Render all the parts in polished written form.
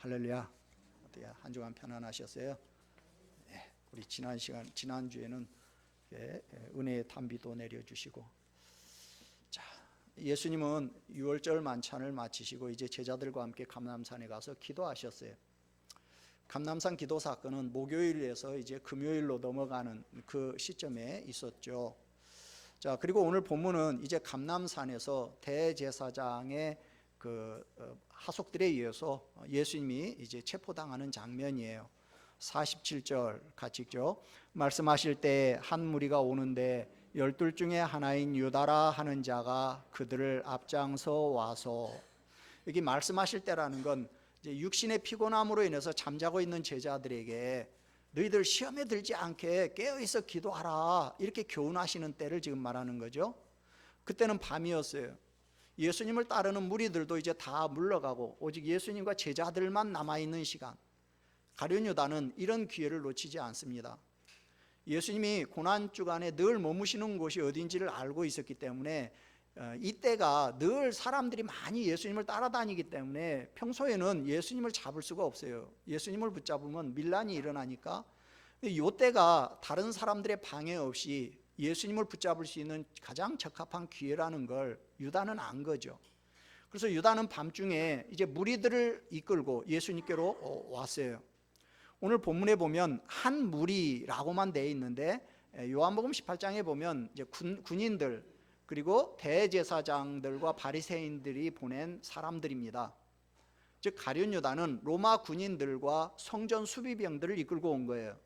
할렐루야. 어떻게 한 주간 편안하셨어요? 네, 우리 지난주에는 은혜의 단비도 내려주시고, 자, 예수님은 6월절 만찬을 마치시고 이제 제자들과 함께 감람산에 가서 기도하셨어요. 감람산 기도 사건은 목요일에서 이제 금요일로 넘어가는 그 시점에 있었죠. 자, 그리고 오늘 본문은 이제 감람산에서 대제사장의 하속들에 의해서 예수님이 이제 체포당하는 장면이에요. 47절 같이 읽죠. 말씀하실 때 한 무리가 오는데 12 중에 하나인 유다라 하는 자가 그들을 앞장서 와서, 여기 말씀하실 때라는 건 이제 육신의 피곤함으로 인해서 잠자고 있는 제자들에게 너희들 시험에 들지 않게 깨어있어 기도하라, 이렇게 교훈하시는 때를 지금 말하는 거죠. 그때는 밤이었어요. 예수님을 따르는 무리들도 이제 다 물러가고 오직 예수님과 제자들만 남아있는 시간, 가룟 유다는 이런 기회를 놓치지 않습니다. 예수님이 고난주간에 늘 머무시는 곳이 어딘지를 알고 있었기 때문에 이때가 늘 사람들이 많이 예수님을 따라다니기 때문에 평소에는 예수님을 잡을 수가 없어요. 예수님을 붙잡으면 밀란이 일어나니까 이때가 다른 사람들의 방해 없이 예수님을 붙잡을 수 있는 가장 적합한 기회라는 걸 유다는 거죠. 그래서 유다는 밤중에 이제 무리들을 이끌고 예수님께로 왔어요. 오늘 본문에 보면 한 무리라고만 되어 있는데 요한복음 18장에 보면 이제 군인들 그리고 대제사장들과 바리새인들이 보낸 사람들입니다. 즉 가룟 유다는 로마 군인들과 성전 수비병들을 이끌고 온 거예요.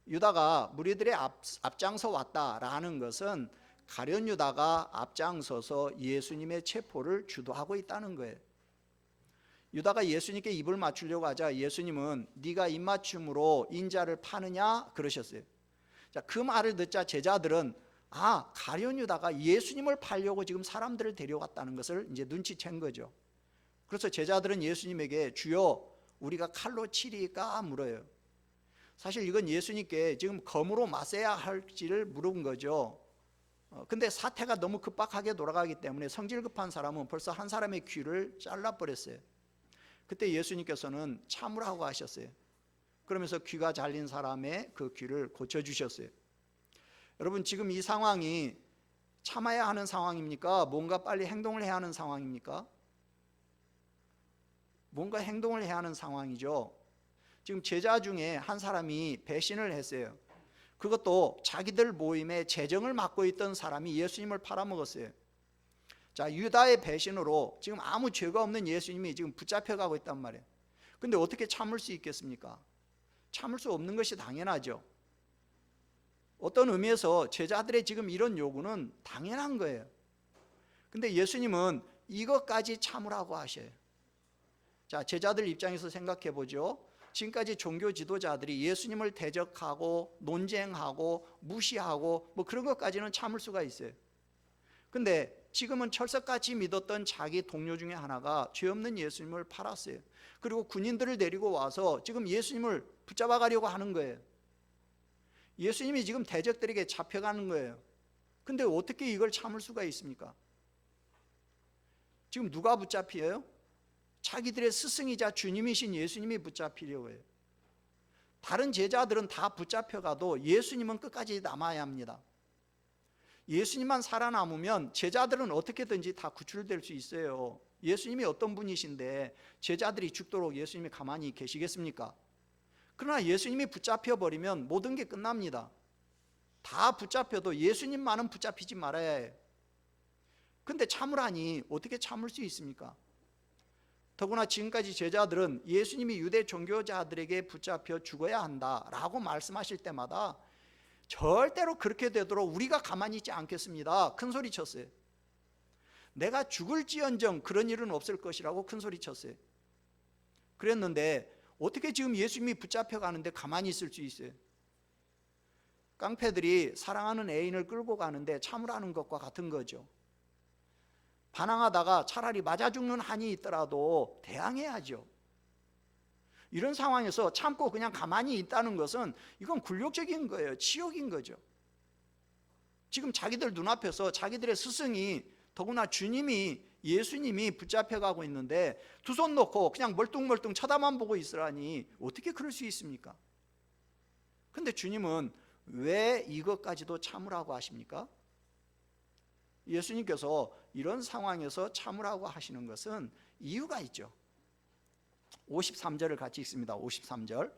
유다가 무리들의 앞장서 왔다라는 것은 가룟 유다가 앞장서서 예수님의 체포를 주도하고 있다는 거예요. 유다가 예수님께 입을 맞추려고 하자 예수님은 네가 입맞춤으로 인자를 파느냐 그러셨어요. 자, 그 말을 듣자 제자들은 가룟 유다가 예수님을 팔려고 지금 사람들을 데려왔다는 것을 이제 눈치챈 거죠. 그래서 제자들은 예수님에게 주여 우리가 칼로 치리까 물어요. 사실 이건 예수님께 지금 검으로 맞서야 할지를 물은 거죠. 근데 사태가 너무 급박하게 돌아가기 때문에 성질 급한 사람은 벌써 한 사람의 귀를 잘라버렸어요. 그때 예수님께서는 참으라고 하셨어요. 그러면서 귀가 잘린 사람의 그 귀를 고쳐주셨어요. 여러분, 지금 이 상황이 참아야 하는 상황입니까? 뭔가 빨리 행동을 해야 하는 상황입니까? 뭔가 행동을 해야 하는 상황이죠. 지금 제자 중에 한 사람이 배신을 했어요. 그것도 자기들 모임에 재정을 맡고 있던 사람이 예수님을 팔아먹었어요. 자, 유다의 배신으로 지금 아무 죄가 없는 예수님이 지금 붙잡혀가고 있단 말이에요. 근데 어떻게 참을 수 있겠습니까? 참을 수 없는 것이 당연하죠. 어떤 의미에서 제자들의 지금 이런 요구는 당연한 거예요. 근데 예수님은 이것까지 참으라고 하셔요. 자, 제자들 입장에서 생각해 보죠. 지금까지 종교 지도자들이 예수님을 대적하고 논쟁하고 무시하고 뭐 그런 것까지는 참을 수가 있어요. 근데 지금은 철석같이 믿었던 자기 동료 중에 하나가 죄 없는 예수님을 팔았어요. 그리고 군인들을 데리고 와서 지금 예수님을 붙잡아 가려고 하는 거예요. 예수님이 지금 대적들에게 잡혀가는 거예요. 근데 어떻게 이걸 참을 수가 있습니까? 지금 누가 붙잡혀요? 자기들의 스승이자 주님이신 예수님이 붙잡히려고 해요. 다른 제자들은 다 붙잡혀가도 예수님은 끝까지 남아야 합니다. 예수님만 살아남으면 제자들은 어떻게든지 다 구출될 수 있어요. 예수님이 어떤 분이신데 제자들이 죽도록 예수님이 가만히 계시겠습니까? 그러나 예수님이 붙잡혀버리면 모든 게 끝납니다. 다 붙잡혀도 예수님만은 붙잡히지 말아야 해요. 근데 참으라니 어떻게 참을 수 있습니까? 더구나 지금까지 제자들은 예수님이 유대 종교자들에게 붙잡혀 죽어야 한다라고 말씀하실 때마다 절대로 그렇게 되도록 우리가 가만히 있지 않겠습니다. 큰 소리 쳤어요. 내가 죽을지언정 그런 일은 없을 것이라고 큰 소리 쳤어요. 그랬는데 어떻게 지금 예수님이 붙잡혀 가는데 가만히 있을 수 있어요? 깡패들이 사랑하는 애인을 끌고 가는데 참으라는 것과 같은 거죠. 반항하다가 차라리 맞아 죽는 한이 있더라도 대항해야죠. 이런 상황에서 참고 그냥 가만히 있다는 것은 이건 굴욕적인 거예요. 치욕인 거죠. 지금 자기들 눈앞에서 자기들의 스승이, 더구나 주님이 예수님이 붙잡혀가고 있는데 두 손 놓고 그냥 멀뚱멀뚱 쳐다만 보고 있으라니 어떻게 그럴 수 있습니까? 근데 주님은 왜 이것까지도 참으라고 하십니까? 예수님께서 이런 상황에서 참으라고 하시는 것은 이유가 있죠. 53절을 같이 읽습니다. 53절.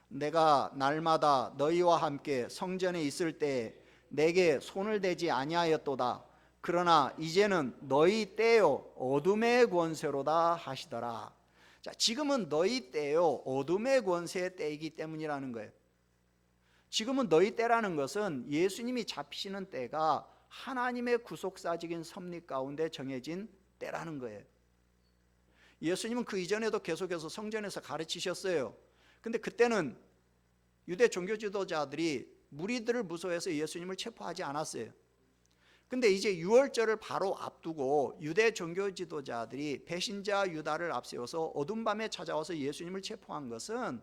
내가 날마다 너희와 함께 성전에 있을 때 내게 손을 대지 아니하였도다. 그러나 이제는 너희 때요 어둠의 권세로다 하시더라. 자, 지금은 너희 때요 어둠의 권세의 때이기 때문이라는 거예요. 지금은 너희 때라는 것은 예수님이 잡히시는 때가 하나님의 구속사적인 섭리 가운데 정해진 때라는 거예요. 예수님은 그 이전에도 계속해서 성전에서 가르치셨어요. 근데 그때는 유대 종교 지도자들이 무리들을 무서워해서 예수님을 체포하지 않았어요. 근데 이제 유월절을 바로 앞두고 유대 종교 지도자들이 배신자 유다를 앞세워서 어둠 밤에 찾아와서 예수님을 체포한 것은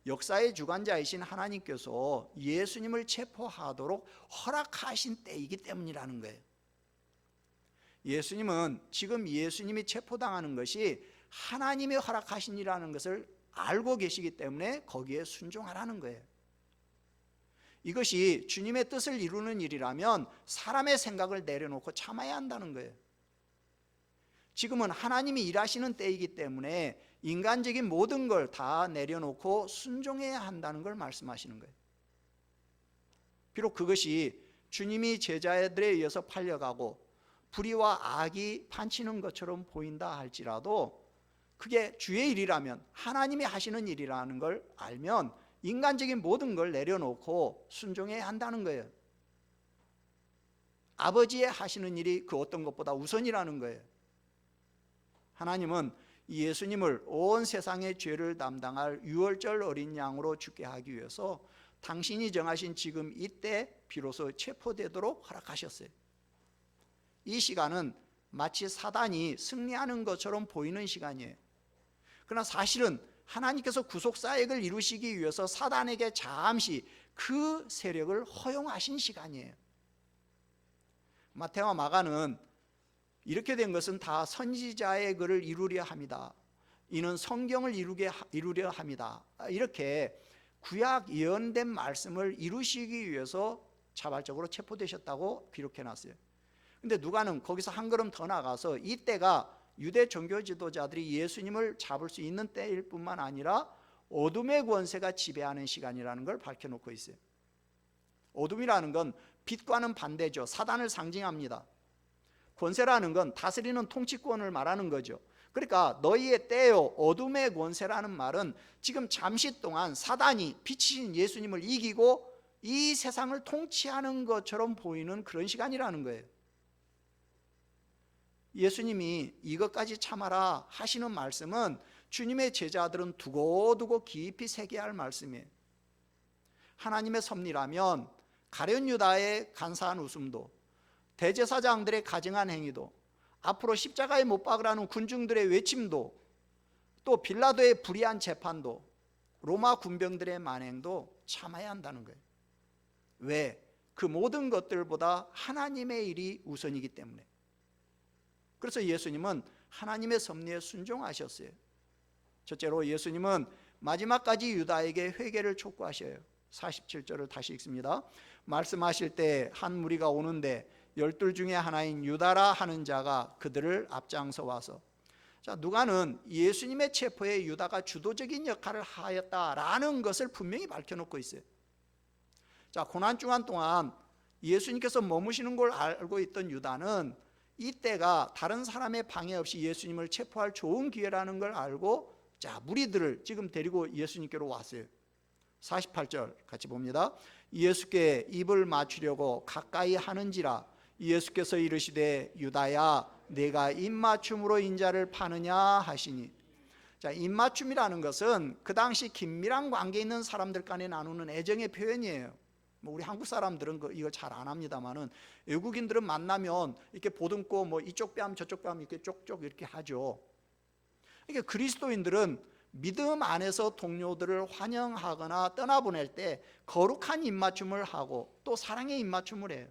역사의 주관자이신 하나님께서 예수님을 체포하도록 허락하신 때이기 때문이라는 거예요. 예수님은 지금 예수님이 체포당하는 것이 하나님이 허락하신 일이라는 것을 알고 계시기 때문에 거기에 순종하라는 거예요. 이것이 주님의 뜻을 이루는 일이라면 사람의 생각을 내려놓고 참아야 한다는 거예요. 지금은 하나님이 일하시는 때이기 때문에 인간적인 모든 걸 다 내려놓고 순종해야 한다는 걸 말씀하시는 거예요. 비록 그것이 주님이 제자들에 의해서 팔려가고 불의와 악이 판치는 것처럼 보인다 할지라도 그게 주의 일이라면 하나님이 하시는 일이라는 걸 알면 인간적인 모든 걸 내려놓고 순종해야 한다는 거예요. 아버지의 하시는 일이 그 어떤 것보다 우선이라는 거예요. 하나님은 예수님을 온 세상의 죄를 담당할 유월절 어린 양으로 죽게 하기 위해서 당신이 정하신 지금 이때 비로소 체포되도록 허락하셨어요. 이 시간은 마치 사단이 승리하는 것처럼 보이는 시간이에요. 그러나 사실은 하나님께서 구속사역을 이루시기 위해서 사단에게 잠시 그 세력을 허용하신 시간이에요. 마태와 마가는 이렇게 된 것은 다 선지자의 글을 이루려 합니다. 이는 성경을 이루려 합니다. 이렇게 구약 예언된 말씀을 이루시기 위해서 자발적으로 체포되셨다고 기록해놨어요. 근데 누가는 거기서 한 걸음 더 나가서 이때가 유대 종교 지도자들이 예수님을 잡을 수 있는 때일 뿐만 아니라 어둠의 권세가 지배하는 시간이라는 걸 밝혀놓고 있어요. 어둠이라는 건 빛과는 반대죠. 사단을 상징합니다. 권세라는 건 다스리는 통치권을 말하는 거죠. 그러니까 너희의 때요 어둠의 권세라는 말은 지금 잠시 동안 사단이 빛이신 예수님을 이기고 이 세상을 통치하는 것처럼 보이는 그런 시간이라는 거예요. 예수님이 이것까지 참아라 하시는 말씀은 주님의 제자들은 두고두고 깊이 새겨야 할 말씀이에요. 하나님의 섭리라면 가룟 유다의 간사한 웃음도, 대제사장들의 가증한 행위도, 앞으로 십자가에 못 박으라는 군중들의 외침도, 또 빌라도의 불의한 재판도, 로마 군병들의 만행도 참아야 한다는 거예요. 왜? 그 모든 것들보다 하나님의 일이 우선이기 때문에. 그래서 예수님은 하나님의 섭리에 순종하셨어요. 첫째로 예수님은 마지막까지 유다에게 회개를 촉구하셔요. 47절을 다시 읽습니다. 말씀하실 때 한 무리가 오는데 12 중에 하나인 유다라 하는 자가 그들을 앞장서 와서, 자, 누가는 예수님의 체포에 유다가 주도적인 역할을 하였다라는 것을 분명히 밝혀놓고 있어요. 자, 고난 주간 동안 예수님께서 머무시는 걸 알고 있던 유다는 이때가 다른 사람의 방해 없이 예수님을 체포할 좋은 기회라는 걸 알고 자, 무리들을 지금 데리고 예수님께로 왔어요. 48절 같이 봅니다. 예수께 입을 맞추려고 가까이 하는지라 예수께서 이르시되 유다야 내가 입맞춤으로 인자를 파느냐 하시니. 자, 입맞춤이라는 것은 그 당시 긴밀한 관계 있는 사람들 간에 나누는 애정의 표현이에요. 우리 한국 사람들은 이걸 잘 안 합니다만은 외국인들은 만나면 이렇게 보듬고 뭐 이쪽 뺨 저쪽 뺨 이렇게 쪽쪽 이렇게 하죠. 그러니까 그리스도인들은 믿음 안에서 동료들을 환영하거나 떠나보낼 때 거룩한 입맞춤을 하고 또 사랑의 입맞춤을 해요.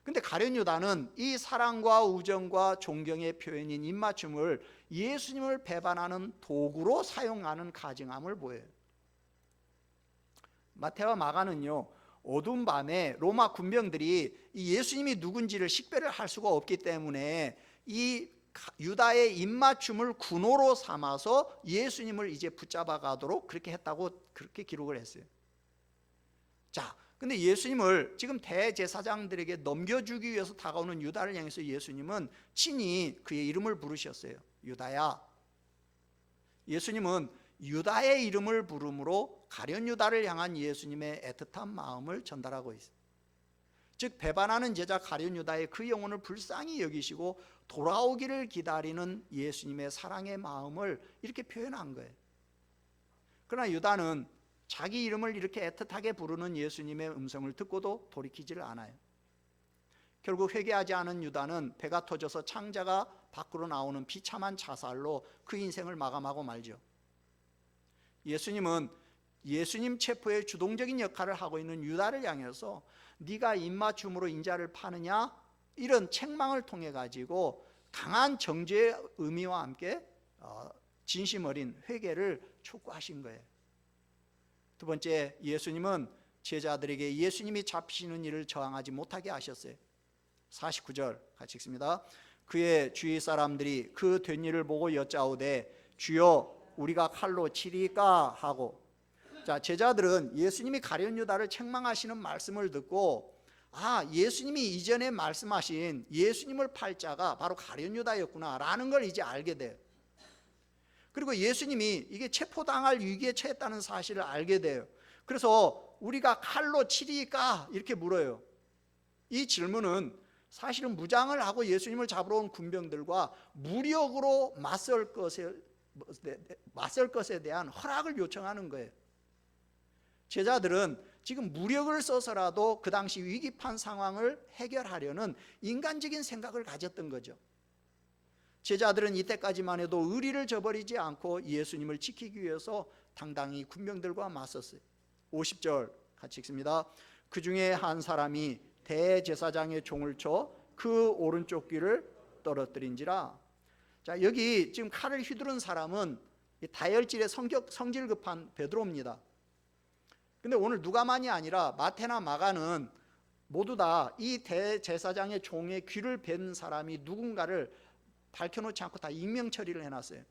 근데 가룟 유다는 이 사랑과 우정과 존경의 표현인 입맞춤을 예수님을 배반하는 도구로 사용하는 가증함을 보여요. 마태와 마가는요, 어두운 밤에 로마 군병들이 이 예수님이 누군지를 식별을 할 수가 없기 때문에 이 유다의 입맞춤을 군호로 삼아서 예수님을 이제 붙잡아 가도록 그렇게 했다고 그렇게 기록을 했어요. 자, 근데 예수님을 지금 대제사장들에게 넘겨주기 위해서 다가오는 유다를 향해서 예수님은 친히 그의 이름을 부르셨어요. 유다야. 예수님은 유다의 이름을 부름으로 가룟 유다를 향한 예수님의 애틋한 마음을 전달하고 있어요. 즉 배반하는 제자 가룟 유다의 그 영혼을 불쌍히 여기시고 돌아오기를 기다리는 예수님의 사랑의 마음을 이렇게 표현한 거예요. 그러나 유다는 자기 이름을 이렇게 애틋하게 부르는 예수님의 음성을 듣고도 돌이키지를 않아요. 결국 회개하지 않은 유다는 배가 터져서 창자가 밖으로 나오는 비참한 자살로 그 인생을 마감하고 말죠. 예수님은 예수님 체포의 주동적인 역할을 하고 있는 유다를 향해서 네가 입맞춤으로 인자를 파느냐, 이런 책망을 통해 가지고 강한 정죄의 의미와 함께 진심 어린 회개를 촉구하신 거예요. 두 번째, 예수님은 제자들에게 예수님이 잡히시는 일을 저항하지 못하게 하셨어요. 49절 같이 읽습니다. 그의 주위 사람들이 그 된 일을 보고 여짜오되 주여 우리가 칼로 치리까 하고. 자, 제자들은 예수님이 가룟 유다를 책망하시는 말씀을 듣고 예수님이 이전에 말씀하신 예수님을 팔 자가 바로 가룟 유다였구나 라는 걸 이제 알게 돼요. 그리고 예수님이 이게 체포당할 위기에 처했다는 사실을 알게 돼요. 그래서 우리가 칼로 치리까 이렇게 물어요. 이 질문은 사실은 무장을 하고 예수님을 잡으러 온 군병들과 무력으로 맞설 것에 대한 허락을 요청하는 거예요. 제자들은 지금 무력을 써서라도 그 당시 위급한 상황을 해결하려는 인간적인 생각을 가졌던 거죠. 제자들은 이때까지만 해도 의리를 저버리지 않고 예수님을 지키기 위해서 당당히 군병들과 맞섰어요. 50절 같이 읽습니다. 그 중에 한 사람이 대제사장의 종을 쳐 그 오른쪽 귀를 떨어뜨린지라. 자, 여기 지금 칼을 휘두른 사람은 다혈질의 성질 급한 베드로입니다. 근데 오늘 누가만이 아니라 마태나 마가는 모두 다 이 대제사장의 종의 귀를 벤 사람이 누군가를 밝혀놓지 않고 다 익명 처리를 해놨어요.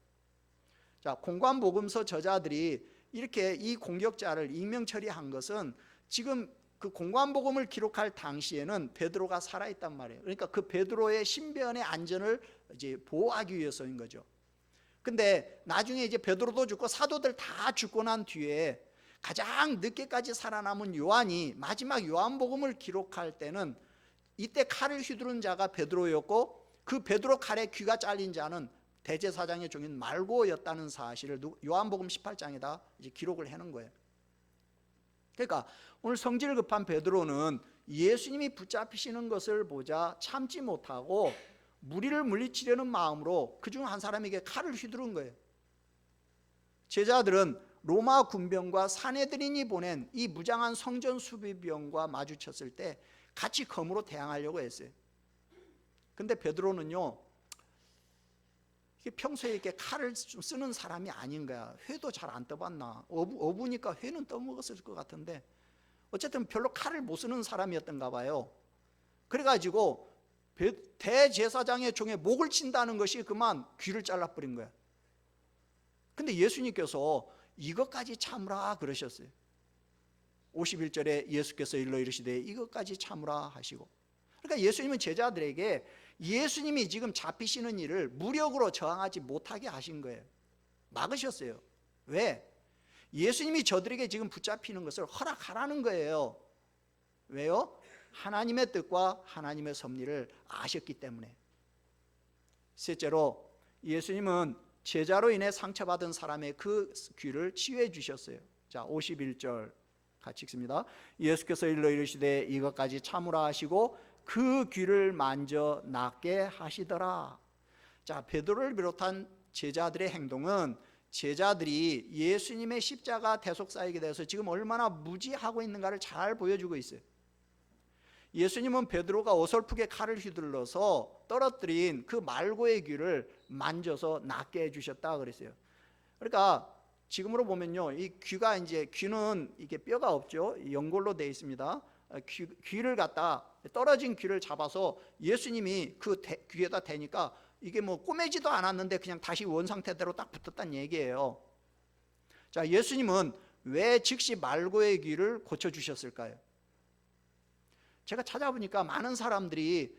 자, 공관복음서 저자들이 이렇게 이 공격자를 익명 처리한 것은 지금 그 공관복음을 기록할 당시에는 베드로가 살아있단 말이에요. 그러니까 그 베드로의 신변의 안전을 이제 보호하기 위해서인 거죠. 근데 나중에 이제 베드로도 죽고 사도들 다 죽고 난 뒤에 가장 늦게까지 살아남은 요한이 마지막 요한복음을 기록할 때는 이때 칼을 휘두른 자가 베드로였고 그 베드로 칼에 귀가 잘린 자는 대제사장의 종인 말고였다는 사실을 요한복음 18장에다 이제 기록을 해놓은 거예요. 그러니까 오늘 성질 급한 베드로는 예수님이 붙잡히시는 것을 보자 참지 못하고 무리를 물리치려는 마음으로 그중 한 사람에게 칼을 휘두른 거예요. 제자들은 로마 군병과 사내들인이 보낸 이 무장한 성전 수비병과 마주쳤을 때 같이 검으로 대항하려고 했어요. 근데 베드로는요, 평소에 이렇게 칼을 좀 쓰는 사람이 아닌 거야. 회도 잘 안 떠봤나. 어부니까 회는 떠먹었을 것 같은데 어쨌든 별로 칼을 못 쓰는 사람이었던가 봐요. 그래가지고 대제사장의 종의 목을 친다는 것이 그만 귀를 잘라버린 거야. 근데 예수님께서 이것까지 참으라 그러셨어요. 51절에 예수께서 일러 이르시되 이것까지 참으라 하시고. 그러니까 예수님은 제자들에게 예수님이 지금 잡히시는 일을 무력으로 저항하지 못하게 하신 거예요. 막으셨어요. 왜? 예수님이 저들에게 지금 붙잡히는 것을 허락하라는 거예요. 왜요? 하나님의 뜻과 하나님의 섭리를 아셨기 때문에. 셋째로 예수님은 제자로 인해 상처받은 사람의 그 귀를 치유해 주셨어요. 자, 51절 같이 읽습니다. 예수께서 일러 이르시되 이것까지 참으라 하시고 그 귀를 만져 낫게 하시더라. 자, 베드로를 비롯한 제자들의 행동은 제자들이 예수님의 십자가 대속사역에 대해서 지금 얼마나 무지하고 있는가를 잘 보여주고 있어요. 예수님은 베드로가 어설프게 칼을 휘둘러서 떨어뜨린 그 말고의 귀를 만져서 낫게 해주셨다 그랬어요. 그러니까 지금으로 보면요, 이 귀가 이제 귀는 이게 뼈가 없죠. 연골로 되어 있습니다. 귀를 갖다 떨어진 귀를 잡아서 예수님이 그 귀에다 대니까 이게 뭐 꼬매지도 않았는데 그냥 다시 원 상태대로 딱 붙었다는 얘기예요. 자, 예수님은 왜 즉시 말고의 귀를 고쳐주셨을까요? 제가 찾아보니까 많은 사람들이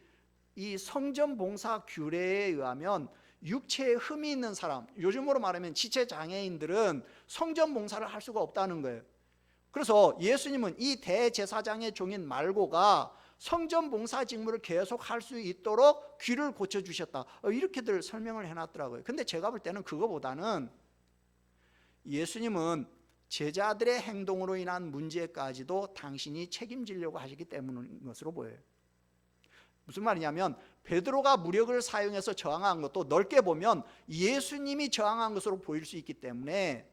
이 성전봉사 규례에 의하면 육체에 흠이 있는 사람, 요즘으로 말하면 지체장애인들은 성전봉사를 할 수가 없다는 거예요. 그래서 예수님은 이 대제사장의 종인 말고가 성전봉사 직무를 계속 할 수 있도록 귀를 고쳐주셨다, 이렇게들 설명을 해놨더라고요. 근데 제가 볼 때는 그거보다는 예수님은 제자들의 행동으로 인한 문제까지도 당신이 책임지려고 하시기 때문인 것으로 보여요. 무슨 말이냐면 베드로가 무력을 사용해서 저항한 것도 넓게 보면 예수님이 저항한 것으로 보일 수 있기 때문에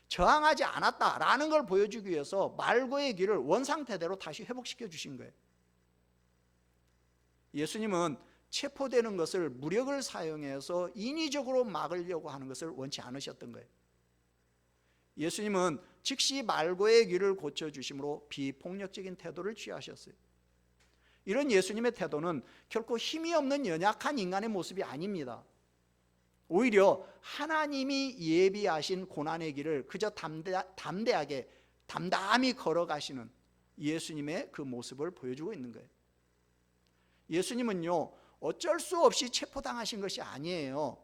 저항하지 않았다라는 걸 보여주기 위해서 말고의 귀를 원상태대로 다시 회복시켜 주신 거예요. 예수님은 체포되는 것을 무력을 사용해서 인위적으로 막으려고 하는 것을 원치 않으셨던 거예요. 예수님은 즉시 말고의 귀를 고쳐주심으로 비폭력적인 태도를 취하셨어요. 이런 예수님의 태도는 결코 힘이 없는 연약한 인간의 모습이 아닙니다. 오히려 하나님이 예비하신 고난의 길을 그저 담대하게 담담히 걸어가시는 예수님의 그 모습을 보여주고 있는 거예요. 예수님은요, 어쩔 수 없이 체포당하신 것이 아니에요.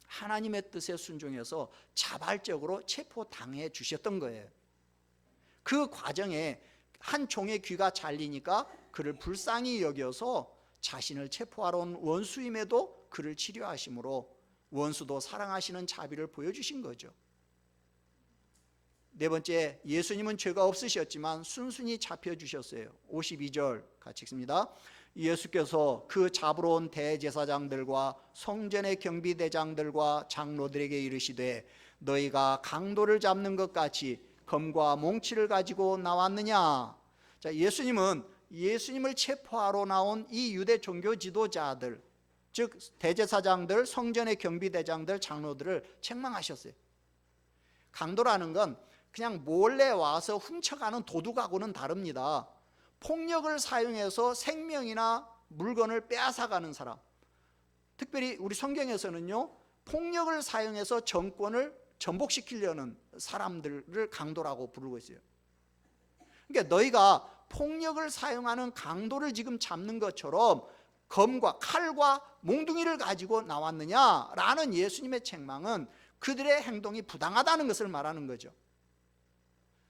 하나님의 뜻에 순종해서 자발적으로 체포당해 주셨던 거예요. 그 과정에 한 종의 귀가 잘리니까 그를 불쌍히 여겨서 자신을 체포하러 온 원수임에도 그를 치료하심으로 원수도 사랑하시는 자비를 보여주신 거죠. 네 번째, 예수님은 죄가 없으셨지만 순순히 잡혀주셨어요. 52절 같이 읽습니다. 예수께서 그 잡으러 온 대제사장들과 성전의 경비대장들과 장로들에게 이르시되 너희가 강도를 잡는 것 같이 검과 몽치를 가지고 나왔느냐. 자, 예수님을 체포하러 나온 이 유대 종교 지도자들, 즉 대제사장들, 성전의 경비대장들, 장로들을 책망하셨어요. 강도라는 건 그냥 몰래 와서 훔쳐가는 도둑하고는 다릅니다. 폭력을 사용해서 생명이나 물건을 빼앗아가는 사람, 특별히 우리 성경에서는요, 폭력을 사용해서 정권을 전복시키려는 사람들을 강도라고 부르고 있어요. 그러니까 너희가 폭력을 사용하는 강도를 지금 잡는 것처럼 검과 칼과 몽둥이를 가지고 나왔느냐라는 예수님의 책망은 그들의 행동이 부당하다는 것을 말하는 거죠.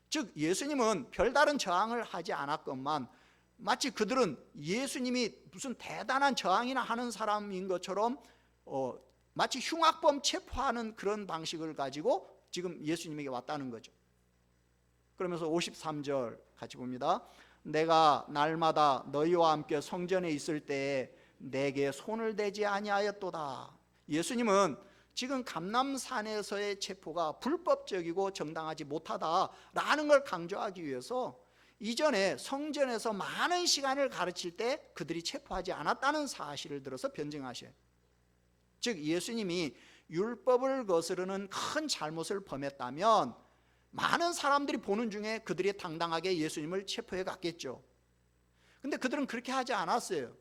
즉 예수님은 별다른 저항을 하지 않았건만 마치 그들은 예수님이 무슨 대단한 저항이나 하는 사람인 것처럼 마치 흉악범 체포하는 그런 방식을 가지고 지금 예수님에게 왔다는 거죠. 그러면서 53절 같이 봅니다. 내가 날마다 너희와 함께 성전에 있을 때에 내게 손을 대지 아니하였도다. 예수님은 지금 감람산에서의 체포가 불법적이고 정당하지 못하다라는 걸 강조하기 위해서 이전에 성전에서 많은 시간을 가르칠 때 그들이 체포하지 않았다는 사실을 들어서 변증하셔요. 즉 예수님이 율법을 거스르는 큰 잘못을 범했다면 많은 사람들이 보는 중에 그들이 당당하게 예수님을 체포해 갔겠죠. 근데 그들은 그렇게 하지 않았어요.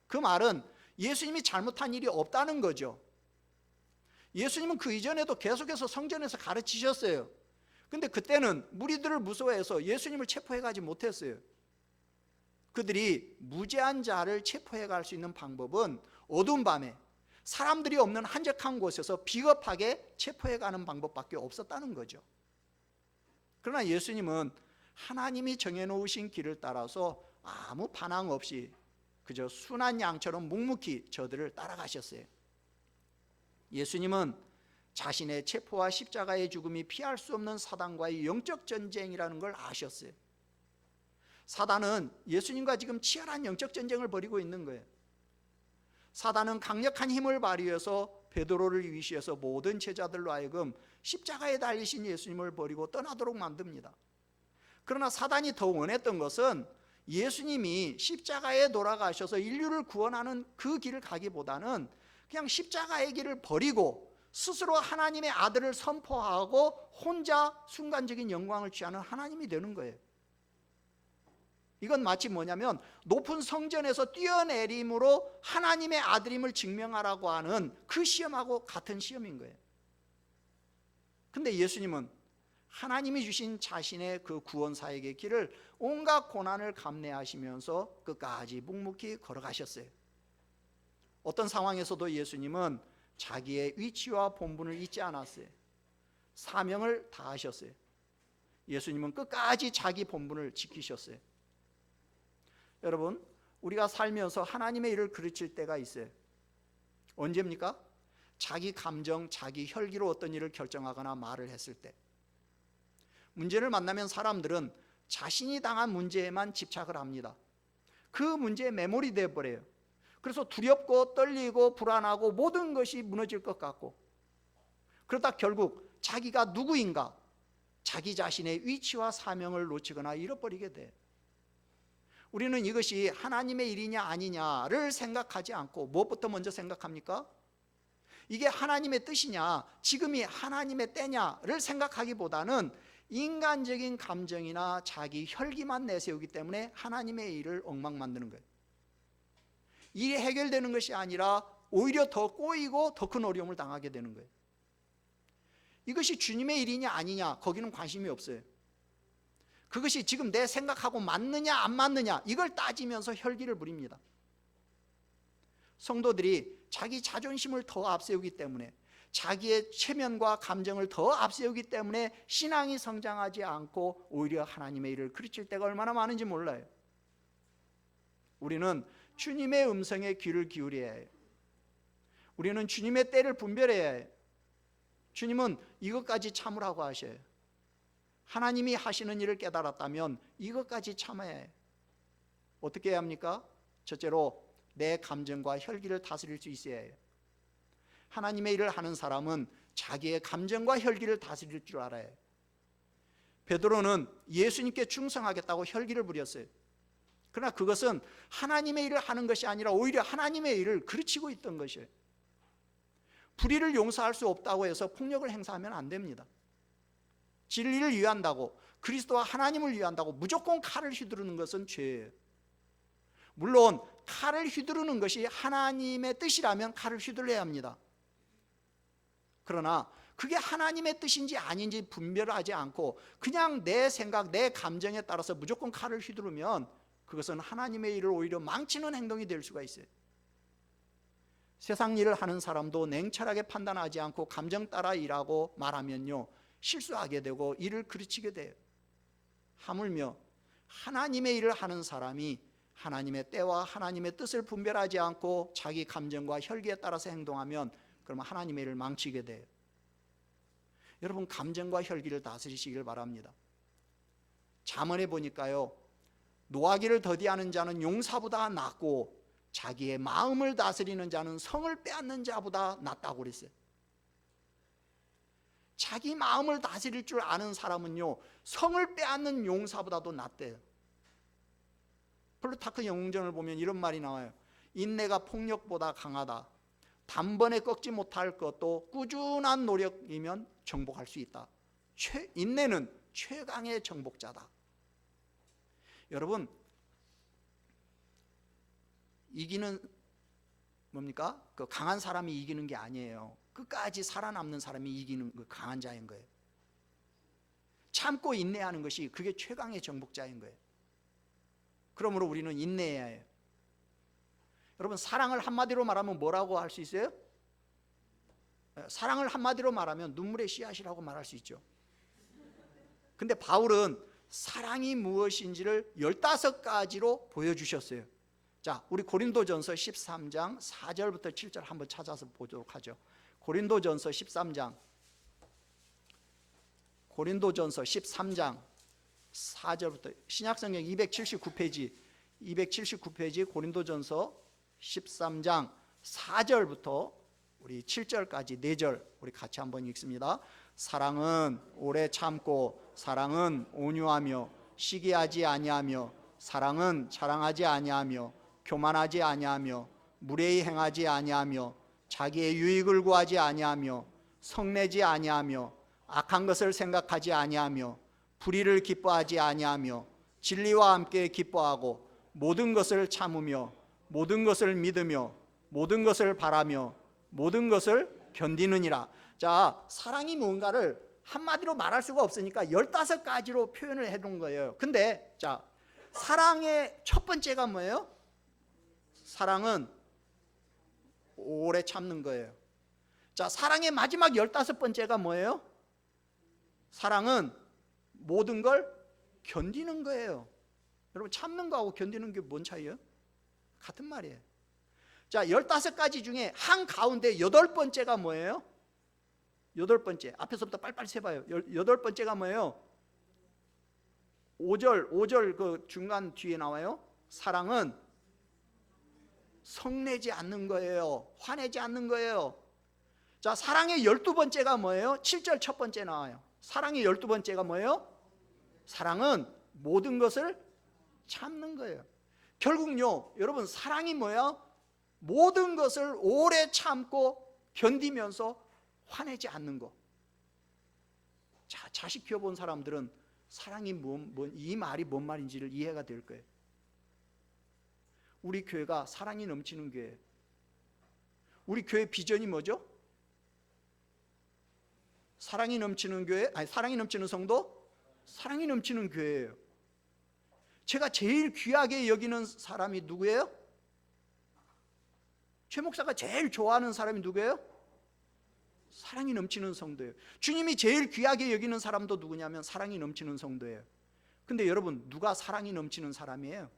그 말은 예수님이 잘못한 일이 없다는 거죠. 예수님은 그 이전에도 계속해서 성전에서 가르치셨어요. 근데 그때는 무리들을 무서워해서 예수님을 체포해 가지 못했어요. 그들이 무죄한 자를 체포해 갈 수 있는 방법은 어두운 밤에 사람들이 없는 한적한 곳에서 비겁하게 체포해 가는 방법밖에 없었다는 거죠. 그러나 예수님은 하나님이 정해놓으신 길을 따라서 아무 반항 없이 그저 순한 양처럼 묵묵히 저들을 따라가셨어요. 예수님은 자신의 체포와 십자가의 죽음이 피할 수 없는 사단과의 영적 전쟁이라는 걸 아셨어요. 사단은 예수님과 지금 치열한 영적 전쟁을 벌이고 있는 거예요. 사단은 강력한 힘을 발휘해서 베드로를 위시해서 모든 제자들로 하여금 십자가에 달리신 예수님을 버리고 떠나도록 만듭니다. 그러나 사단이 더 원했던 것은 예수님이 십자가에 돌아가셔서 인류를 구원하는 그 길을 가기보다는 그냥 십자가의 길을 버리고 스스로 하나님의 아들을 선포하고 혼자 순간적인 영광을 취하는 하나님이 되는 거예요. 이건 마치 뭐냐면 높은 성전에서 뛰어내림으로 하나님의 아들임을 증명하라고 하는 그 시험하고 같은 시험인 거예요. 근데 예수님은 하나님이 주신 자신의 그 구원사역의 길을 온갖 고난을 감내하시면서 끝까지 묵묵히 걸어가셨어요. 어떤 상황에서도 예수님은 자기의 위치와 본분을 잊지 않았어요. 사명을 다하셨어요. 예수님은 끝까지 자기 본분을 지키셨어요. 여러분, 우리가 살면서 하나님의 일을 그르칠 때가 있어요. 언제입니까? 자기 감정, 자기 혈기로 어떤 일을 결정하거나 말을 했을 때. 문제를 만나면 사람들은 자신이 당한 문제에만 집착을 합니다. 그 문제에 매몰이 되어버려요. 그래서 두렵고 떨리고 불안하고 모든 것이 무너질 것 같고, 그러다 결국 자기가 누구인가, 자기 자신의 위치와 사명을 놓치거나 잃어버리게 돼. 우리는 이것이 하나님의 일이냐 아니냐를 생각하지 않고 무엇부터 먼저 생각합니까? 이게 하나님의 뜻이냐, 지금이 하나님의 때냐를 생각하기보다는 인간적인 감정이나 자기 혈기만 내세우기 때문에 하나님의 일을 엉망 만드는 거예요. 일이 해결되는 것이 아니라 오히려 더 꼬이고 더 큰 어려움을 당하게 되는 거예요. 이것이 주님의 일이냐 아니냐 거기는 관심이 없어요. 그것이 지금 내 생각하고 맞느냐 안 맞느냐 이걸 따지면서 혈기를 부립니다. 성도들이 자기 자존심을 더 앞세우기 때문에, 자기의 체면과 감정을 더 앞세우기 때문에 신앙이 성장하지 않고 오히려 하나님의 일을 그르칠 때가 얼마나 많은지 몰라요. 우리는 주님의 음성에 귀를 기울여야 해요. 우리는 주님의 때를 분별해야 해요. 주님은 이것까지 참으라고 하셔요. 하나님이 하시는 일을 깨달았다면 이것까지 참아야 해요. 어떻게 해야 합니까? 첫째로 내 감정과 혈기를 다스릴 수 있어야 해요. 하나님의 일을 하는 사람은 자기의 감정과 혈기를 다스릴 줄 알아야 해요. 베드로는 예수님께 충성하겠다고 혈기를 부렸어요. 그러나 그것은 하나님의 일을 하는 것이 아니라 오히려 하나님의 일을 그르치고 있던 것이에요. 불의를 용서할 수 없다고 해서 폭력을 행사하면 안 됩니다. 진리를 위한다고, 그리스도와 하나님을 위한다고 무조건 칼을 휘두르는 것은 죄예요. 물론 칼을 휘두르는 것이 하나님의 뜻이라면 칼을 휘둘러야 합니다. 그러나 그게 하나님의 뜻인지 아닌지 분별하지 않고 그냥 내 생각, 내 감정에 따라서 무조건 칼을 휘두르면 그것은 하나님의 일을 오히려 망치는 행동이 될 수가 있어요. 세상 일을 하는 사람도 냉철하게 판단하지 않고 감정 따라 일하고 말하면요, 실수하게 되고 일을 그르치게 돼요. 하물며 하나님의 일을 하는 사람이 하나님의 때와 하나님의 뜻을 분별하지 않고 자기 감정과 혈기에 따라서 행동하면 그러면 하나님의 일을 망치게 돼요. 여러분, 감정과 혈기를 다스리시길 바랍니다. 잠언에 보니까요, 노하기를 더디하는 자는 용사보다 낫고 자기의 마음을 다스리는 자는 성을 빼앗는 자보다 낫다고 그랬어요. 자기 마음을 다스릴 줄 아는 사람은요, 성을 빼앗는 용사보다도 낫대요. 플루타크 영웅전을 보면 이런 말이 나와요. 인내가 폭력보다 강하다. 단번에 꺾지 못할 것도 꾸준한 노력이면 정복할 수 있다. 인내는 최강의 정복자다. 여러분, 이기는 뭡니까? 그 강한 사람이 이기는 게 아니에요. 끝까지 살아남는 사람이 이기는 그 강한 자인 거예요. 참고 인내하는 것이 그게 최강의 정복자인 거예요. 그러므로 우리는 인내해야 해요. 여러분, 사랑을 한마디로 말하면 뭐라고 할 수 있어요? 사랑을 한마디로 말하면 눈물의 씨앗이라고 말할 수 있죠. 근데 바울은 사랑이 무엇인지를 15가지로 보여주셨어요. 자, 우리 고린도전서 13장 4절부터 7절 한번 찾아서 보도록 하죠. 고린도전서 13장, 고린도전서 13장 4절부터, 신약성경 279페이지 고린도전서 13장 4절부터 우리 7절까지 4절 우리 같이 한번 읽습니다. 사랑은 오래 참고, 사랑은 온유하며, 시기하지 아니하며 사랑은 자랑하지 아니하며 교만하지 아니하며 무례히 행하지 아니하며 자기의 유익을 구하지 아니하며 성내지 아니하며 악한 것을 생각하지 아니하며 불의를 기뻐하지 아니하며 진리와 함께 기뻐하고 모든 것을 참으며 모든 것을 믿으며 모든 것을 바라며 모든 것을 견디느니라. 자, 사랑이 뭔가를 한마디로 말할 수가 없으니까 15가지로 표현을 해놓은 거예요. 근데 자, 사랑의 첫 번째가 뭐예요? 사랑은 오래 참는 거예요. 자, 사랑의 마지막 15번째가 뭐예요? 사랑은 모든 걸 견디는 거예요. 여러분, 참는 거하고 견디는 게 뭔 차이예요? 같은 말이에요. 자, 15가지 중에 한가운데 8번째가 뭐예요? 8번째, 앞에서부터 빨리빨리 세봐요. 8번째가 뭐예요? 5절 그 중간 뒤에 나와요. 사랑은 성내지 않는 거예요. 화내지 않는 거예요. 자, 사랑의 12번째가 뭐예요? 7절 첫 번째 나와요. 사랑의 12번째가 뭐예요? 사랑은 모든 것을 참는 거예요. 결국요, 여러분, 사랑이 뭐야? 모든 것을 오래 참고 견디면서 화내지 않는 거. 자, 자식 키워본 사람들은 사랑이 이 말이 뭔 말인지를 이해가 될 거예요. 우리 교회가 사랑이 넘치는 교회예요. 우리 교회 비전이 뭐죠? 사랑이 넘치는 교회, 아니 사랑이 넘치는 성도, 사랑이 넘치는 교회예요. 제가 제일 귀하게 여기는 사람이 누구예요? 최 목사가 제일 좋아하는 사람이 누구예요? 사랑이 넘치는 성도예요. 주님이 제일 귀하게 여기는 사람도 누구냐면 사랑이 넘치는 성도예요. 근데 여러분, 누가 사랑이 넘치는 사람이에요?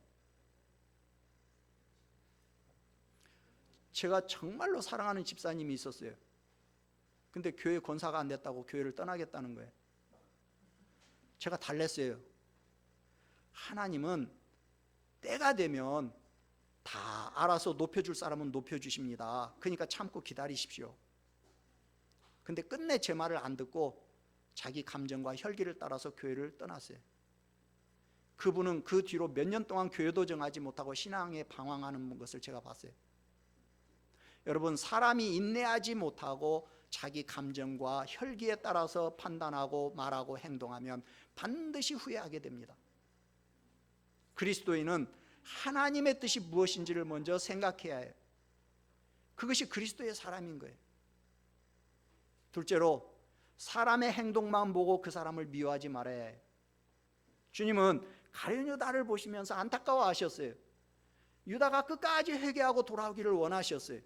제가 정말로 사랑하는 집사님이 있었어요. 근데 교회 권사가 안 됐다고 교회를 떠나겠다는 거예요. 제가 달랬어요. 하나님은 때가 되면 다 알아서 높여줄 사람은 높여주십니다. 그러니까 참고 기다리십시오. 근데 끝내 제 말을 안 듣고 자기 감정과 혈기를 따라서 교회를 떠났어요. 그분은 그 뒤로 몇 년 동안 교회도 정하지 못하고 신앙에 방황하는 것을 제가 봤어요. 여러분, 사람이 인내하지 못하고 자기 감정과 혈기에 따라서 판단하고 말하고 행동하면 반드시 후회하게 됩니다. 그리스도인은 하나님의 뜻이 무엇인지를 먼저 생각해야 해요. 그것이 그리스도의 사람인 거예요. 둘째로, 사람의 행동만 보고 그 사람을 미워하지 말아야 해요. 주님은 가룟 유다를 보시면서 안타까워하셨어요. 유다가 끝까지 회개하고 돌아오기를 원하셨어요.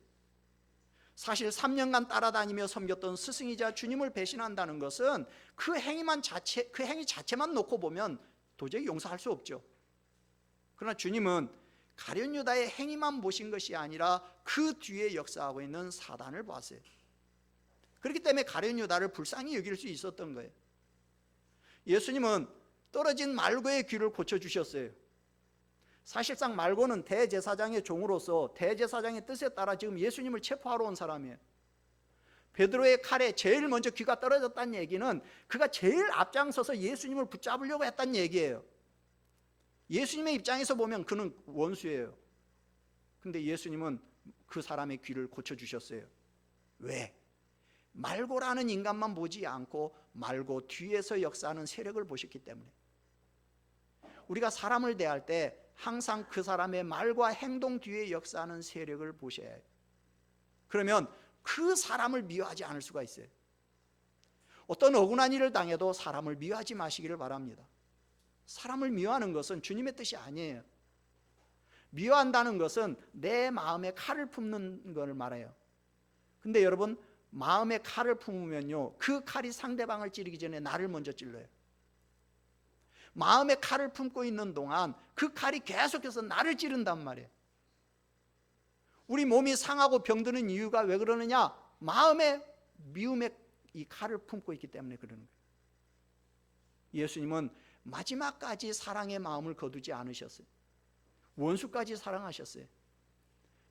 사실 3년간 따라다니며 섬겼던 스승이자 주님을 배신한다는 것은 그 행위 자체만 놓고 보면 도저히 용서할 수 없죠. 그러나 주님은 가룟 유다의 행위만 보신 것이 아니라 그 뒤에 역사하고 있는 사단을 봤어요. 그렇기 때문에 가룟 유다를 불쌍히 여길 수 있었던 거예요. 예수님은 떨어진 말고의 귀를 고쳐주셨어요. 사실상 말고는 대제사장의 종으로서 대제사장의 뜻에 따라 지금 예수님을 체포하러 온 사람이에요. 베드로의 칼에 제일 먼저 귀가 떨어졌다는 얘기는 그가 제일 앞장서서 예수님을 붙잡으려고 했다는 얘기예요. 예수님의 입장에서 보면 그는 원수예요. 근데 예수님은 그 사람의 귀를 고쳐주셨어요. 왜? 말고라는 인간만 보지 않고 말고 뒤에서 역사하는 세력을 보셨기 때문에. 우리가 사람을 대할 때 항상 그 사람의 말과 행동 뒤에 역사하는 세력을 보셔야 해요. 그러면 그 사람을 미워하지 않을 수가 있어요. 어떤 억울한 일을 당해도 사람을 미워하지 마시기를 바랍니다. 사람을 미워하는 것은 주님의 뜻이 아니에요. 미워한다는 것은 내 마음에 칼을 품는 걸 말해요. 근데 여러분, 마음에 칼을 품으면요, 그 칼이 상대방을 찌르기 전에 나를 먼저 찔러요. 마음에 칼을 품고 있는 동안 그 칼이 계속해서 나를 찌른단 말이에요. 우리 몸이 상하고 병드는 이유가 왜 그러느냐? 마음에 미움의 이 칼을 품고 있기 때문에 그러는 거예요. 예수님은 마지막까지 사랑의 마음을 거두지 않으셨어요. 원수까지 사랑하셨어요.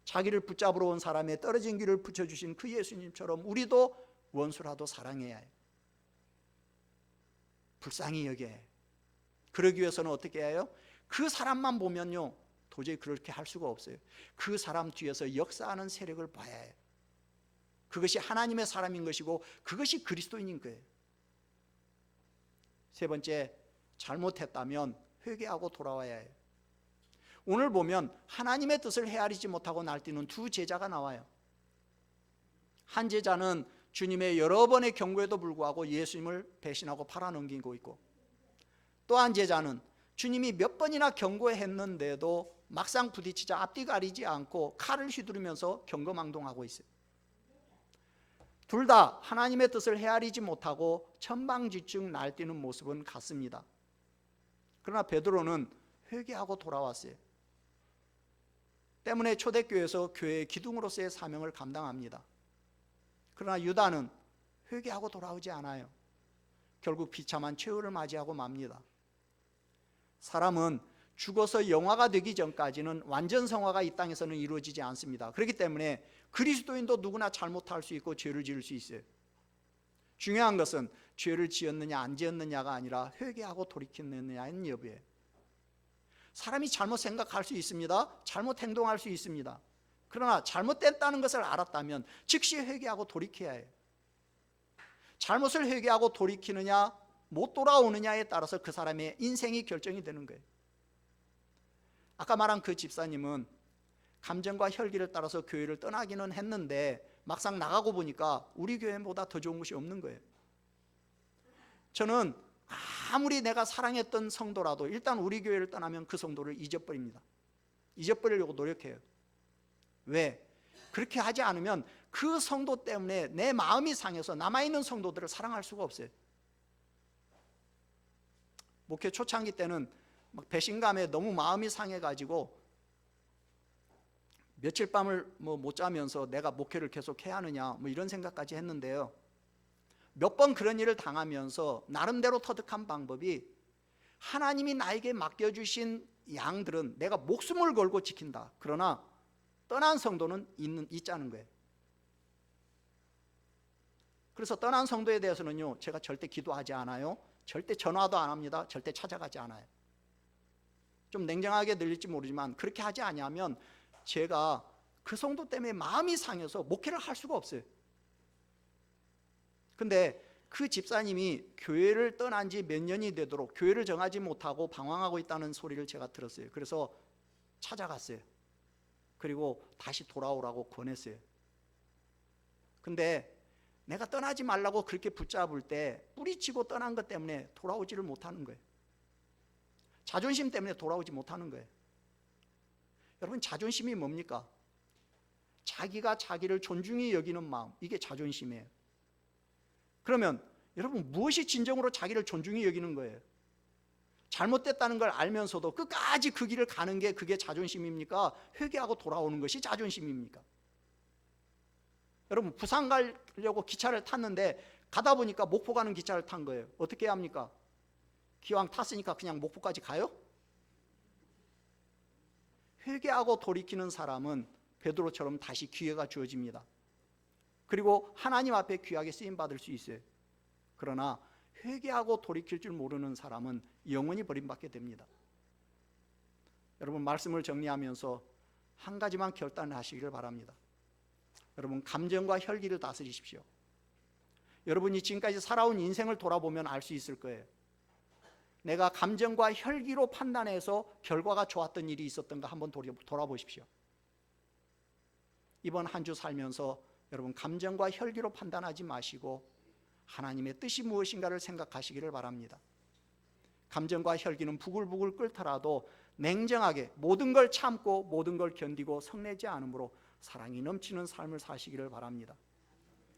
자기를 붙잡으러 온 사람의 떨어진 길을 붙여주신 그 예수님처럼 우리도 원수라도 사랑해야 해요. 불쌍히 여겨야 해요. 그러기 위해서는 어떻게 해요? 그 사람만 보면요 도저히 그렇게 할 수가 없어요. 그 사람 뒤에서 역사하는 세력을 봐야 해요. 그것이 하나님의 사람인 것이고 그것이 그리스도인인 거예요. 세 번째, 잘못했다면 회개하고 돌아와야 해요. 오늘 보면 하나님의 뜻을 헤아리지 못하고 날뛰는 두 제자가 나와요. 한 제자는 주님의 여러 번의 경고에도 불구하고 예수님을 배신하고 팔아넘기고 있고, 또 한 제자는 주님이 몇 번이나 경고했는데도 막상 부딪히자 앞뒤 가리지 않고 칼을 휘두르면서 경거망동하고 있어요. 둘 다 하나님의 뜻을 헤아리지 못하고 천방지축 날뛰는 모습은 같습니다. 그러나 베드로는 회개하고 돌아왔어요. 때문에 초대교회에서 교회의 기둥으로서의 사명을 감당합니다. 그러나 유다는 회개하고 돌아오지 않아요. 결국 비참한 최후를 맞이하고 맙니다. 사람은 죽어서 영화가 되기 전까지는 완전 성화가 이 땅에서는 이루어지지 않습니다. 그렇기 때문에 그리스도인도 누구나 잘못할 수 있고 죄를 지을 수 있어요. 중요한 것은 죄를 지었느냐 안 지었느냐가 아니라 회개하고 돌이켰느냐는 여부예요. 사람이 잘못 생각할 수 있습니다. 잘못 행동할 수 있습니다. 그러나 잘못됐다는 것을 알았다면 즉시 회개하고 돌이켜야 해요. 잘못을 회개하고 돌이키느냐 못 돌아오느냐에 따라서 그 사람의 인생이 결정이 되는 거예요. 아까 말한 그 집사님은 감정과 혈기를 따라서 교회를 떠나기는 했는데 막상 나가고 보니까 우리 교회보다 더 좋은 것이 없는 거예요. 저는 아무리 내가 사랑했던 성도라도 일단 우리 교회를 떠나면 그 성도를 잊어버립니다. 잊어버리려고 노력해요. 왜? 그렇게 하지 않으면 그 성도 때문에 내 마음이 상해서 남아있는 성도들을 사랑할 수가 없어요. 목회 초창기 때는 막 배신감에 너무 마음이 상해가지고 며칠 밤을 못 자면서 내가 목회를 계속 해야 하느냐 이런 생각까지 했는데요. 몇 번 그런 일을 당하면서 나름대로 터득한 방법이 하나님이 나에게 맡겨주신 양들은 내가 목숨을 걸고 지킨다. 그러나 떠난 성도는 있자는 거예요. 그래서 떠난 성도에 대해서는요 제가 절대 기도하지 않아요. 절대 전화도 안 합니다. 절대 찾아가지 않아요. 좀 냉정하게 들릴지 모르지만 그렇게 하지 않으면 제가 그 성도 때문에 마음이 상해서 목회를 할 수가 없어요. 근데 그 집사님이 교회를 떠난 지 몇 년이 되도록 교회를 정하지 못하고 방황하고 있다는 소리를 제가 들었어요. 그래서 찾아갔어요. 그리고 다시 돌아오라고 권했어요. 근데 내가 떠나지 말라고 그렇게 붙잡을 때 뿌리치고 떠난 것 때문에 돌아오지를 못하는 거예요. 자존심 때문에 돌아오지 못하는 거예요. 여러분, 자존심이 뭡니까? 자기가 자기를 존중히 여기는 마음, 이게 자존심이에요. 그러면 여러분, 무엇이 진정으로 자기를 존중히 여기는 거예요? 잘못됐다는 걸 알면서도 끝까지 그 길을 가는 게 그게 자존심입니까? 회개하고 돌아오는 것이 자존심입니까? 여러분, 부산 가려고 기차를 탔는데 가다 보니까 목포 가는 기차를 탄 거예요. 어떻게 해야 합니까? 기왕 탔으니까 그냥 목포까지 가요? 회개하고 돌이키는 사람은 베드로처럼 다시 기회가 주어집니다. 그리고 하나님 앞에 귀하게 쓰임받을 수 있어요. 그러나 회개하고 돌이킬 줄 모르는 사람은 영원히 버림받게 됩니다. 여러분, 말씀을 정리하면서 한 가지만 결단하시기를 바랍니다. 여러분, 감정과 혈기를 다스리십시오. 여러분이 지금까지 살아온 인생을 돌아보면 알 수 있을 거예요. 내가 감정과 혈기로 판단해서 결과가 좋았던 일이 있었던가 한번 돌아보십시오. 이번 한 주 살면서 여러분, 감정과 혈기로 판단하지 마시고 하나님의 뜻이 무엇인가를 생각하시기를 바랍니다. 감정과 혈기는 부글부글 끓더라도 냉정하게 모든 걸 참고 모든 걸 견디고 성내지 않으므로 사랑이 넘치는 삶을 사시기를 바랍니다.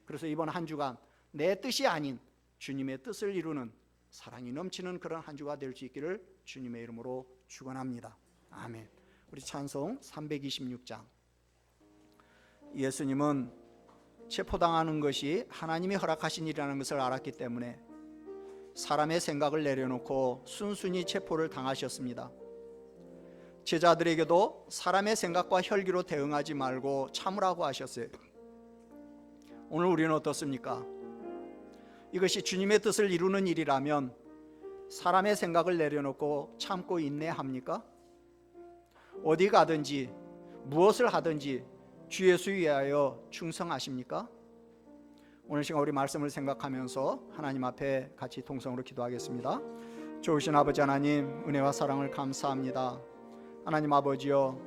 그래서 이번 한 주간 내 뜻이 아닌 주님의 뜻을 이루는 사랑이 넘치는 그런 한 주가 될 수 있기를 주님의 이름으로 축원합니다. 아멘. 우리 찬송 326장. 예수님은 체포당하는 것이 하나님이 허락하신 일이라는 것을 알았기 때문에 사람의 생각을 내려놓고 순순히 체포를 당하셨습니다. 제자들에게도 사람의 생각과 혈기로 대응하지 말고 참으라고 하셨어요. 오늘 우리는 어떻습니까? 이것이 주님의 뜻을 이루는 일이라면 사람의 생각을 내려놓고 참고 인내합니까? 어디 가든지 무엇을 하든지 주 예수 위하여 충성하십니까? 오늘 시간 우리 말씀을 생각하면서 하나님 앞에 같이 통성으로 기도하겠습니다. 좋으신 아버지 하나님, 은혜와 사랑을 감사합니다. 하나님 아버지여,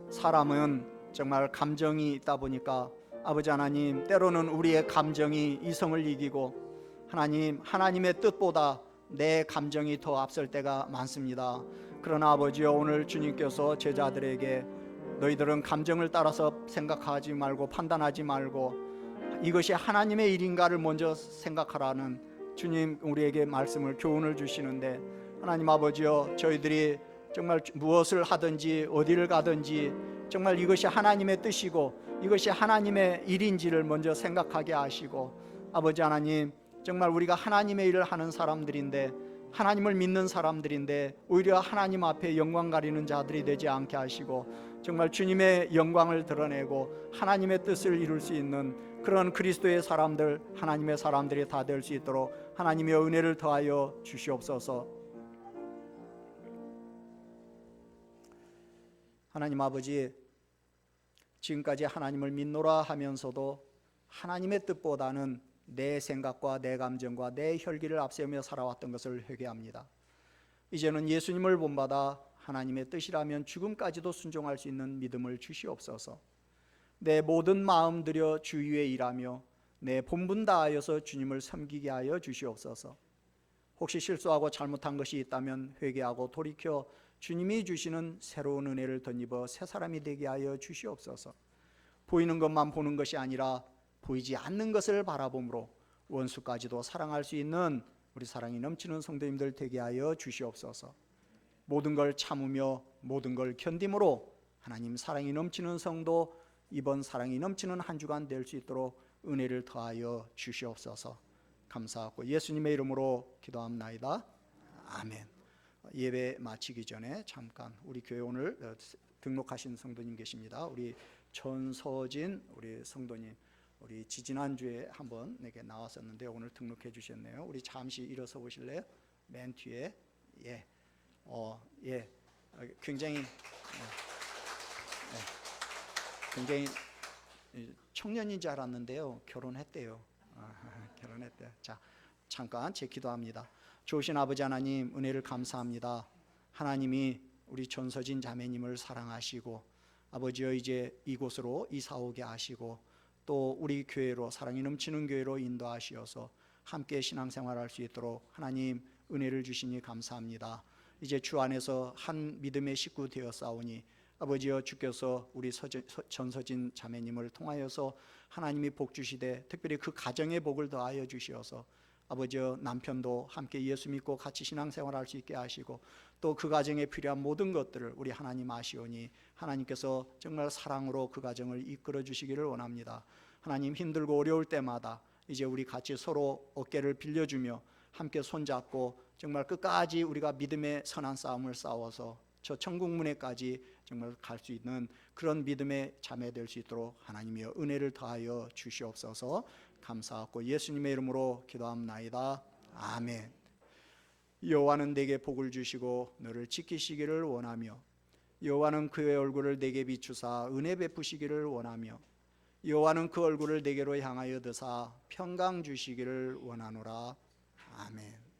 사람은 정말 감정이 있다 보니까 아버지 하나님, 때로는 우리의 감정이 이성을 이기고 하나님의 뜻보다 내 감정이 더 앞설 때가 많습니다. 그러나 아버지여, 오늘 주님께서 제자들에게 너희들은 감정을 따라서 생각하지 말고 판단하지 말고 이것이 하나님의 일인가를 먼저 생각하라는 주님 우리에게 말씀을, 교훈을 주시는데, 하나님 아버지여, 저희들이 정말 무엇을 하든지 어디를 가든지 정말 이것이 하나님의 뜻이고 이것이 하나님의 일인지를 먼저 생각하게 하시고, 아버지 하나님, 정말 우리가 하나님의 일을 하는 사람들인데, 하나님을 믿는 사람들인데 오히려 하나님 앞에 영광 가리는 자들이 되지 않게 하시고, 정말 주님의 영광을 드러내고 하나님의 뜻을 이룰 수 있는 그런 그리스도의 사람들, 하나님의 사람들이 다 될 수 있도록 하나님의 은혜를 더하여 주시옵소서. 하나님 아버지, 지금까지 하나님을 믿노라 하면서도 하나님의 뜻보다는 내 생각과 내 감정과 내 혈기를 앞세우며 살아왔던 것을 회개합니다. 이제는 예수님을 본받아 하나님의 뜻이라면 죽음까지도 순종할 수 있는 믿음을 주시옵소서. 내 모든 마음 들여 주 위에 일하며 내 본분 다하여서 주님을 섬기게 하여 주시옵소서. 혹시 실수하고 잘못한 것이 있다면 회개하고 돌이켜 주님이 주시는 새로운 은혜를 덧입어 새 사람이 되게 하여 주시옵소서. 보이는 것만 보는 것이 아니라 보이지 않는 것을 바라봄으로 원수까지도 사랑할 수 있는 우리 사랑이 넘치는 성도님들 되게 하여 주시옵소서. 모든 걸 참으며 모든 걸 견딤으로 하나님 사랑이 넘치는 성도, 이번 사랑이 넘치는 한 주간 될 수 있도록 은혜를 더하여 주시옵소서. 감사하고 예수님의 이름으로 기도합나이다. 아멘. 예배 마치기 전에 잠깐, 우리 교회 오늘 등록하신 성도님 계십니다. 우리 전서진 우리 성도님, 우리 지지난주에 한번 내게 나왔었는데 오늘 등록해 주셨네요. 우리 잠시 일어서 보실래요? 맨 뒤에. 굉장히 굉장히 청년인 줄 알았는데요, 결혼했대요. 결혼했대요. 자, 잠깐 제 기도합니다. 좋으신 아버지 하나님, 은혜를 감사합니다. 하나님이 우리 전서진 자매님을 사랑하시고 아버지여, 이제 이곳으로 이사 오게 하시고 또 우리 교회로, 사랑이 넘치는 교회로 인도하시어서 함께 신앙생활할 수 있도록 하나님 은혜를 주시니 감사합니다. 이제 주 안에서 한 믿음의 식구 되었사오니 아버지여, 주께서 우리 전서진 자매님을 통하여서 하나님이 복 주시되 특별히 그 가정의 복을 더하여 주시어서 아버지여, 남편도 함께 예수 믿고 같이 신앙생활할 수 있게 하시고 또 그 가정에 필요한 모든 것들을 우리 하나님 아시오니 하나님께서 정말 사랑으로 그 가정을 이끌어 주시기를 원합니다. 하나님, 힘들고 어려울 때마다 이제 우리 같이 서로 어깨를 빌려주며 함께 손잡고 정말 끝까지 우리가 믿음의 선한 싸움을 싸워서 저 천국문에까지 정말 갈 수 있는 그런 믿음의 자매 될 수 있도록 하나님이여 은혜를 더하여 주시옵소서. 감사하고 예수님의 이름으로 기도합나이다. 아멘. 여호와는 내게 복을 주시고 너를 지키시기를 원하며 여호와는 그의 얼굴을 내게 비추사 은혜 베푸시기를 원하며 여호와는 그 얼굴을 내게로 향하여 드사 평강 주시기를 원하노라. 아멘.